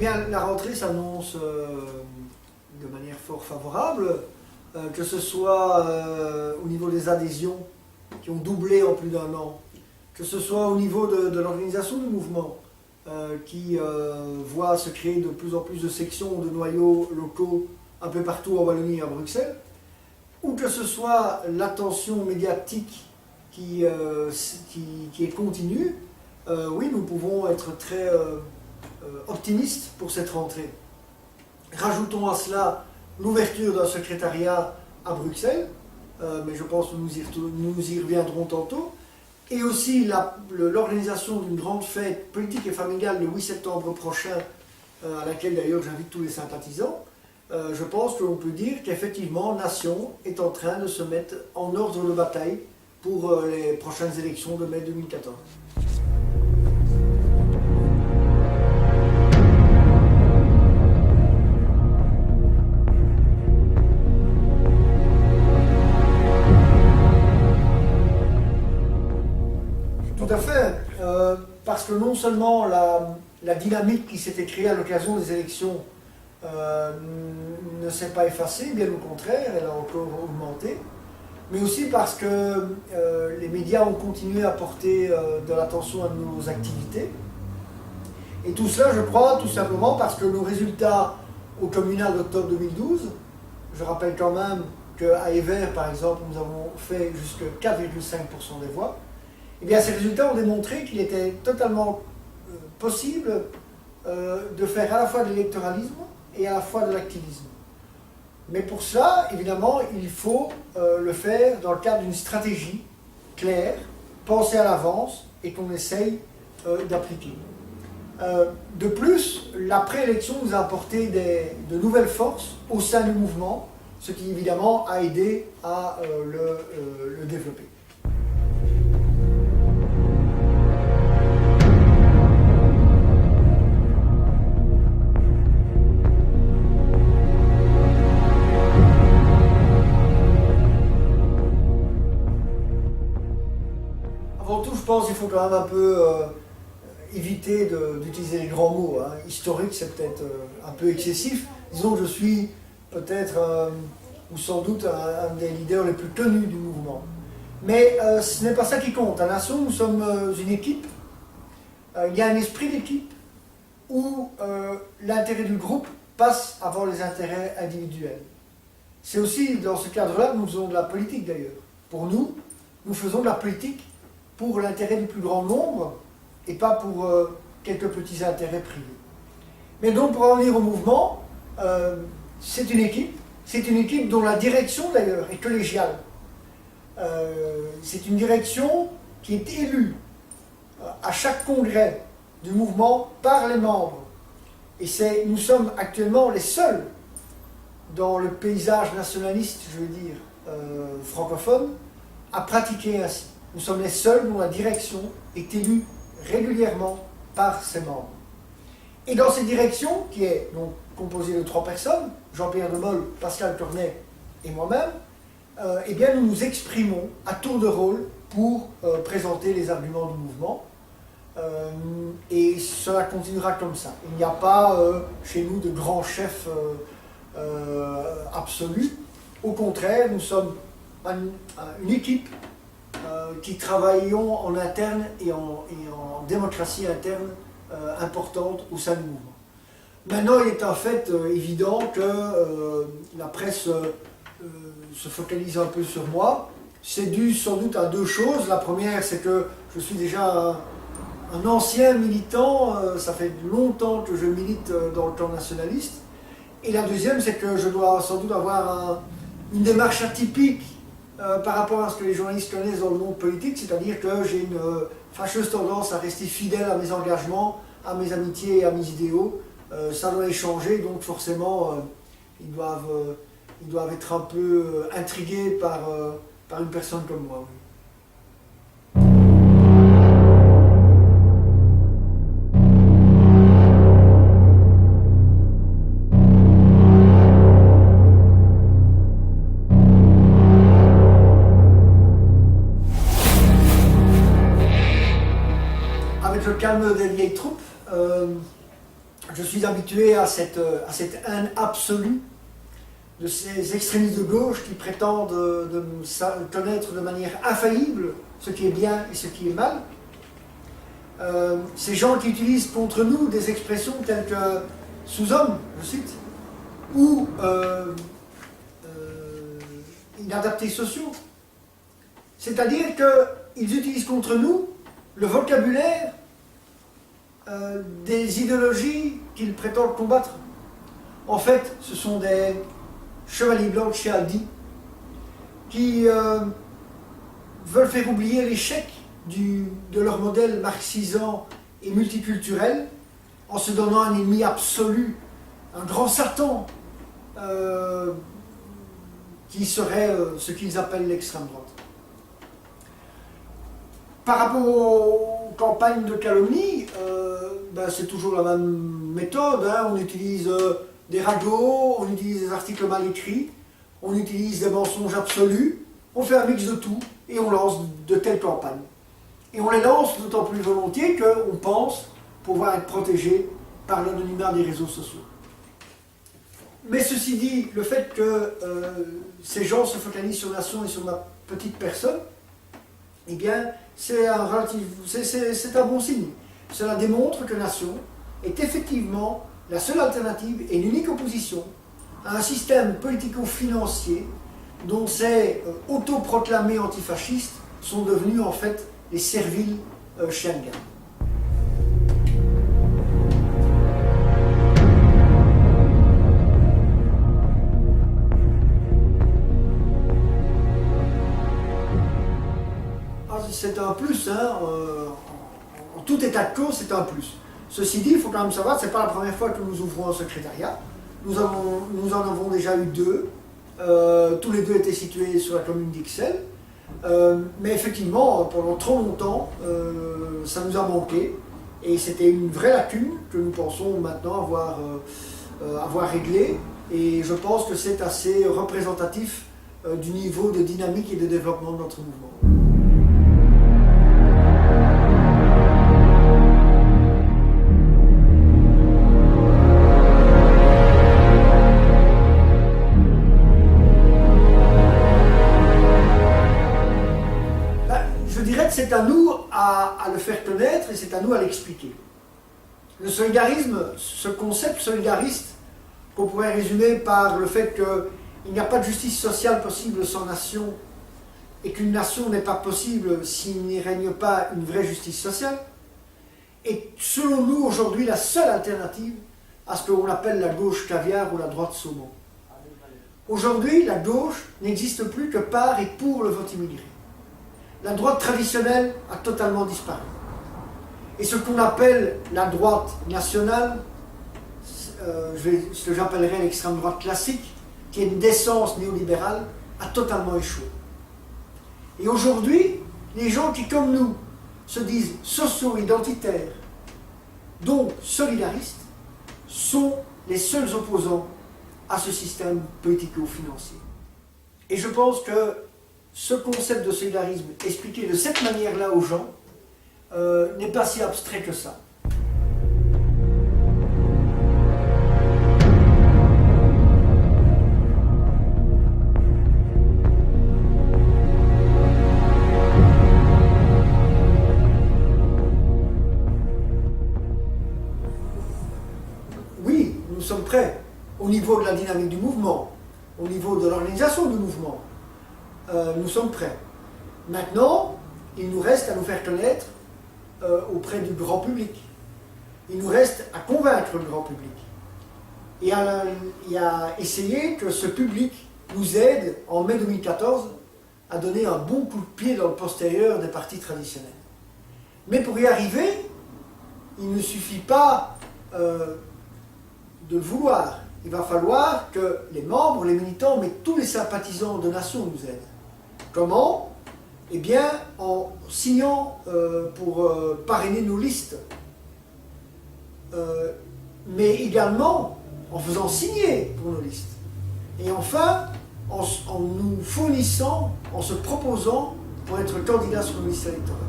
bien, la rentrée s'annonce de manière fort favorable, que ce soit au niveau des adhésions qui ont doublé en plus d'un an, que ce soit au niveau de l'organisation du mouvement, qui voit se créer de plus en plus de sections, de noyaux locaux un peu partout en Wallonie et à Bruxelles, ou que ce soit l'attention médiatique qui est continue, oui, nous pouvons être très optimistes pour cette rentrée. Rajoutons à cela l'ouverture d'un secrétariat à Bruxelles, mais je pense que nous y reviendrons tantôt, et aussi l'organisation d'une grande fête politique et familiale le 8 septembre prochain, à laquelle d'ailleurs j'invite tous les sympathisants. Je pense que l'on peut dire qu'effectivement Nation est en train de se mettre en ordre de bataille pour les prochaines élections de mai 2014. Tout à fait, parce que non seulement la dynamique qui s'était créée à l'occasion des élections ne s'est pas effacée, bien au contraire, elle a encore augmenté, mais aussi parce que les médias ont continué à porter de l'attention à nos activités. Et tout cela, je crois, tout simplement parce que nos résultats au communal d'octobre 2012, je rappelle quand même qu'à Evere, par exemple, nous avons fait jusqu'à 4,5% des voix. Eh bien, ces résultats ont démontré qu'il était totalement possible de faire à la fois de l'électoralisme et à la fois de l'activisme. Mais pour cela, évidemment, il faut le faire dans le cadre d'une stratégie claire, pensée à l'avance et qu'on essaye d'appliquer. De plus, la préélection nous a apporté de nouvelles forces au sein du mouvement, ce qui évidemment a aidé à le développer. Avant tout, je pense qu'il faut quand même un peu éviter d'utiliser les grands mots. Hein. Historique, c'est peut-être un peu excessif. Disons que je suis peut-être, ou sans doute, un des leaders les plus connus du mouvement. Mais ce n'est pas ça qui compte. À Nation, nous sommes une équipe. Il y a un esprit d'équipe où l'intérêt du groupe passe avant les intérêts individuels. C'est aussi dans ce cadre-là que nous faisons de la politique d'ailleurs. Pour nous, nous faisons de la politique pour l'intérêt du plus grand nombre et pas pour quelques petits intérêts privés. Mais donc pour en venir au mouvement, c'est une équipe dont la direction d'ailleurs est collégiale. C'est une direction qui est élue à chaque congrès du mouvement par les membres. Et nous sommes actuellement les seuls dans le paysage nationaliste, je veux dire, francophone, à pratiquer ainsi. Nous sommes les seuls dont la direction est élue régulièrement par ses membres. Et dans cette direction, qui est donc composée de 3 personnes, Jean-Pierre Demolle, Pascal Cornet et moi-même, eh bien nous nous exprimons à tour de rôle pour présenter les arguments du mouvement. Et cela continuera comme ça. Il n'y a pas chez nous de grands chefs absolus. Au contraire, nous sommes une équipe qui travaillons en interne et en démocratie interne importante au sein du mouvement. Maintenant, il est en fait évident que la presse se focalise un peu sur moi. C'est dû sans doute à 2 choses. La première, c'est que je suis déjà un ancien militant, ça fait longtemps que je milite dans le camp nationaliste. Et la deuxième, c'est que je dois sans doute avoir une démarche atypique par rapport à ce que les journalistes connaissent dans le monde politique, c'est-à-dire que j'ai une fâcheuse tendance à rester fidèle à mes engagements, à mes amitiés et à mes idéaux. Ça doit échanger, donc forcément, ils doivent être un peu intrigués par une personne comme moi. Oui. Avec le calme des vieilles troupes, je suis habitué à cette haine absolue de ces extrémistes de gauche qui prétendent de connaître de manière infaillible ce qui est bien et ce qui est mal. Ces gens qui utilisent contre nous des expressions telles que sous-homme, je cite, ou inadaptés sociaux. C'est-à-dire qu'ils utilisent contre nous le vocabulaire des idéologies qu'ils prétendent combattre. En fait, ce sont des chevaliers blancs de chez Aldi qui veulent faire oublier l'échec de leur modèle marxisant et multiculturel en se donnant un ennemi absolu, un grand Satan, qui serait ce qu'ils appellent l'extrême droite. Par rapport aux campagnes de calomnie, c'est toujours la même méthode, hein. On utilise des ragots, on utilise des articles mal écrits, on utilise des mensonges absolus, on fait un mix de tout et on lance de telles campagnes. Et on les lance d'autant plus volontiers qu'on pense pouvoir être protégé par l'anonymat des réseaux sociaux. Mais ceci dit, le fait que ces gens se focalisent sur Nation et sur ma petite personne, eh bien, c'est un bon signe. Cela démontre que Nation est effectivement la seule alternative et l'unique opposition à un système politico-financier dont ces autoproclamés antifascistes sont devenus en fait les serviles Schengen. C'est un plus, hein, en tout état de cause, c'est un plus. Ceci dit, il faut quand même savoir que ce n'est pas la première fois que nous ouvrons un secrétariat. Nous en avons déjà eu deux. Tous les deux étaient situés sur la commune d'Ixelles. Mais effectivement, pendant trop longtemps, ça nous a manqué. Et c'était une vraie lacune que nous pensons maintenant avoir réglée. Et je pense que c'est assez représentatif du niveau de dynamique et de développement de notre mouvement. C'est à nous à le faire connaître et c'est à nous à l'expliquer. Le solidarisme, ce concept solidariste, qu'on pourrait résumer par le fait qu'il n'y a pas de justice sociale possible sans nation et qu'une nation n'est pas possible s'il n'y règne pas une vraie justice sociale, est selon nous aujourd'hui la seule alternative à ce qu'on appelle la gauche caviar ou la droite saumon. Aujourd'hui, la gauche n'existe plus que par et pour le vote immigré. La droite traditionnelle a totalement disparu. Et ce qu'on appelle la droite nationale, ce que j'appellerais l'extrême droite classique, qui est une d'essence néolibérale, a totalement échoué. Et aujourd'hui, les gens qui, comme nous, se disent socio-identitaires, donc solidaristes, sont les seuls opposants à ce système politico-financier. Et je pense que ce concept de solidarisme expliqué de cette manière-là aux gens n'est pas si abstrait que ça. Oui, nous sommes prêts au niveau de la dynamique du mouvement, au niveau de l'organisation du mouvement. Nous sommes prêts. Maintenant, il nous reste à nous faire connaître auprès du grand public. Il nous reste à convaincre le grand public. Et à essayer que ce public nous aide, en mai 2014, à donner un bon coup de pied dans le postérieur des partis traditionnels. Mais pour y arriver, il ne suffit pas de le vouloir. Il va falloir que les membres, les militants, mais tous les sympathisants de Nation nous aident. Comment? Eh bien, en signant pour parrainer nos listes, mais également en faisant signer pour nos listes. Et enfin, en nous fournissant, en se proposant pour être candidat sur nos listes électorales.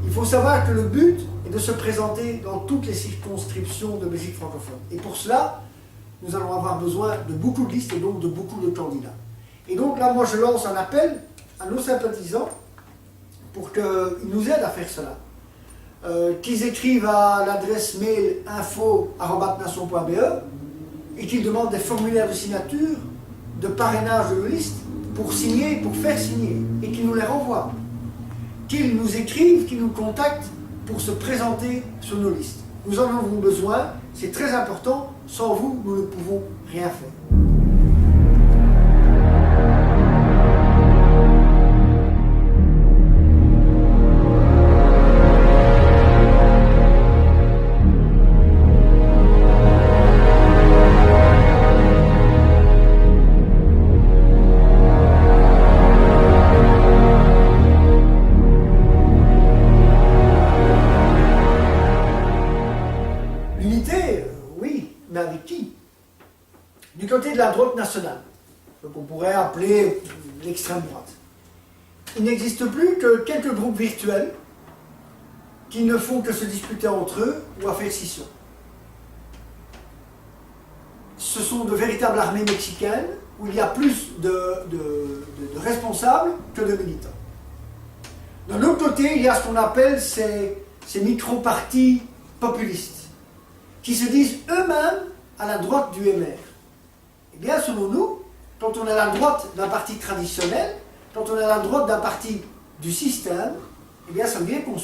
Il faut savoir que le but est de se présenter dans toutes les circonscriptions de Belgique francophone. Et pour cela, nous allons avoir besoin de beaucoup de listes et donc de beaucoup de candidats. Et donc là, moi, je lance un appel à nos sympathisants pour qu'ils nous aident à faire cela. Qu'ils écrivent à l'adresse mail info@nation.be et qu'ils demandent des formulaires de signature, de parrainage de nos listes pour signer, pour faire signer, et qu'ils nous les renvoient. Qu'ils nous écrivent, qu'ils nous contactent pour se présenter sur nos listes. Nous en avons besoin, c'est très important, sans vous, nous ne pouvons rien faire. Du côté de la droite nationale, ce qu'on pourrait appeler l'extrême droite, il n'existe plus que quelques groupes virtuels qui ne font que se disputer entre eux ou à faire scission. Ce sont de véritables armées mexicaines où il y a plus de responsables que de militants. D'un autre côté, il y a ce qu'on appelle ces micro-partis populistes qui se disent eux-mêmes à la droite du MR. Eh bien, selon nous, quand on est à la droite d'un parti traditionnel, quand on est à la droite d'un parti du système, eh bien, ça veut dire qu'on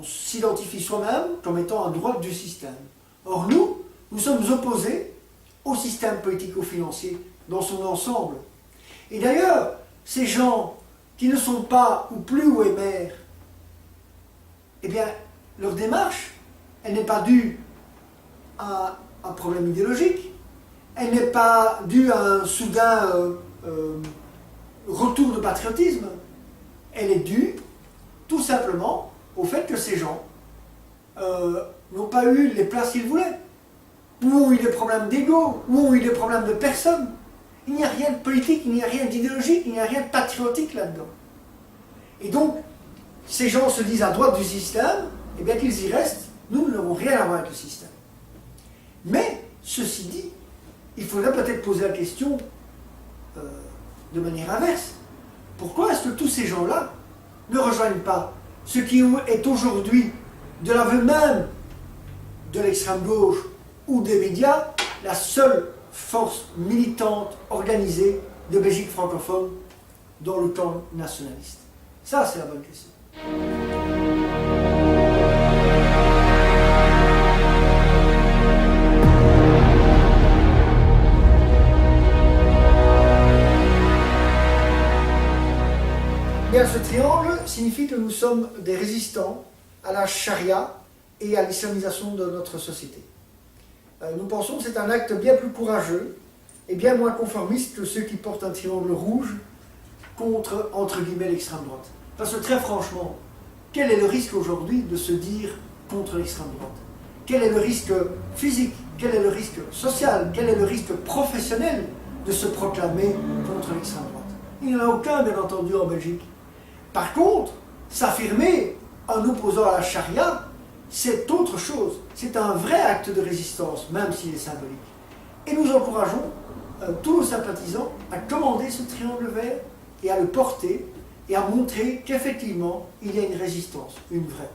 s'identifie soi-même comme étant à droite du système. Or, nous sommes opposés au système politico-financier dans son ensemble. Et d'ailleurs, ces gens qui ne sont pas ou plus au MR, eh bien, leur démarche, elle n'est pas due à un problème idéologique, elle n'est pas due à un soudain retour de patriotisme, elle est due tout simplement au fait que ces gens n'ont pas eu les places qu'ils voulaient, ou ont eu des problèmes d'ego, ou ont eu des problèmes de personnes. Il n'y a rien de politique, il n'y a rien d'idéologique, il n'y a rien de patriotique là-dedans. Et donc, ces gens se disent à droite du système, et bien qu'ils y restent, nous n'avons rien à voir avec le système. Mais, ceci dit, il faudrait peut-être poser la question de manière inverse. Pourquoi est-ce que tous ces gens-là ne rejoignent pas ce qui est aujourd'hui, de l'aveu même de l'extrême gauche ou des médias, la seule force militante organisée de Belgique francophone dans le camp nationaliste? Ça, c'est la bonne question. Bien, ce triangle signifie que nous sommes des résistants à la charia et à l'islamisation de notre société. Nous pensons que c'est un acte bien plus courageux et bien moins conformiste que ceux qui portent un triangle rouge contre, entre guillemets, l'extrême droite. Parce que très franchement, quel est le risque aujourd'hui de se dire contre l'extrême droite? Quel est le risque physique? Quel est le risque social? Quel est le risque professionnel de se proclamer contre l'extrême droite? Il n'y en a aucun, bien entendu, en Belgique. Par contre, s'affirmer en opposant à la charia, c'est autre chose. C'est un vrai acte de résistance, même s'il est symbolique. Et nous encourageons tous nos sympathisants à commander ce triangle vert et à le porter et à montrer qu'effectivement, il y a une résistance, une vraie.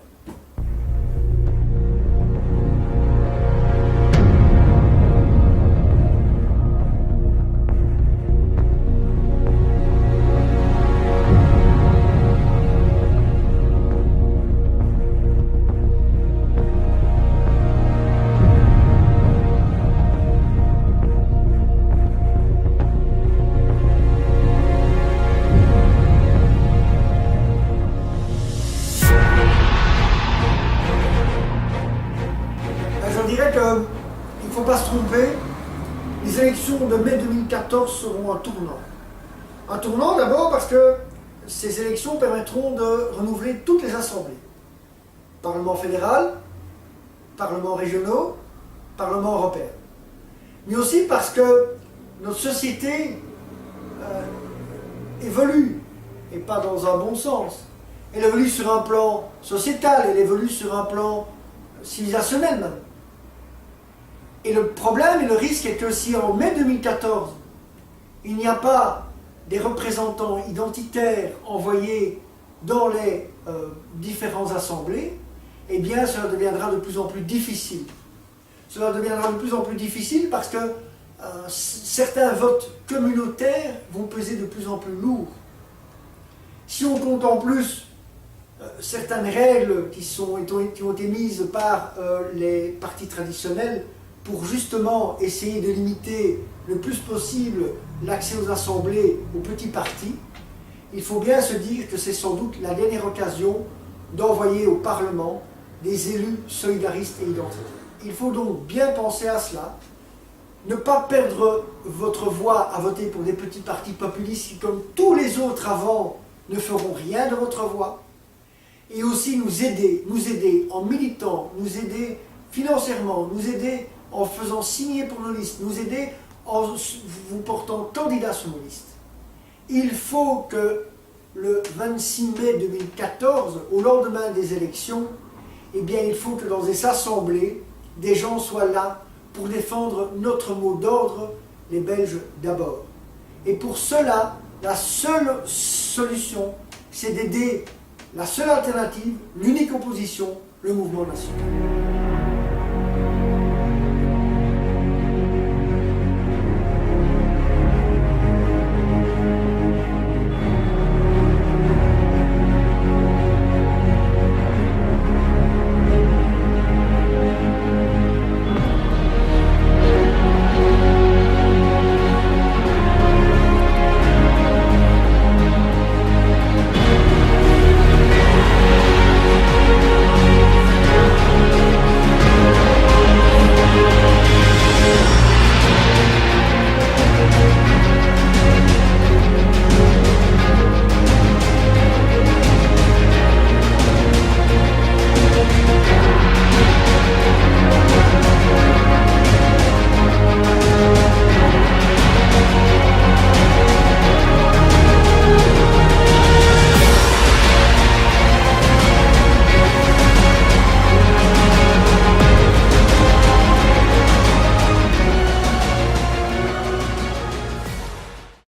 Il ne faut pas se tromper, les élections de mai 2014 seront un tournant. Un tournant d'abord parce que ces élections permettront de renouveler toutes les assemblées. Parlement fédéral, parlements régionaux, parlement européen. Mais aussi parce que notre société évolue, et pas dans un bon sens. Elle évolue sur un plan sociétal, elle évolue sur un plan civilisationnel même. Et le problème et le risque est que si en mai 2014, il n'y a pas des représentants identitaires envoyés dans les différentes assemblées, eh bien cela deviendra de plus en plus difficile. Cela deviendra de plus en plus difficile parce que certains votes communautaires vont peser de plus en plus lourd. Si on compte en plus certaines règles qui ont été mises par les partis traditionnels pour justement essayer de limiter le plus possible l'accès aux assemblées aux petits partis, il faut bien se dire que c'est sans doute la dernière occasion d'envoyer au Parlement des élus solidaristes et identitaires. Il faut donc bien penser à cela, ne pas perdre votre voix à voter pour des petits partis populistes qui, comme tous les autres avant, ne feront rien de votre voix, et aussi nous aider en militant, nous aider financièrement, nous aider en faisant signer pour nos listes, nous aider en vous portant candidat sur nos listes. Il faut que le 26 mai 2014, au lendemain des élections, eh bien, il faut que dans des assemblées, des gens soient là pour défendre notre mot d'ordre, les Belges d'abord. Et pour cela, la seule solution, c'est d'aider la seule alternative, l'unique opposition, le mouvement national.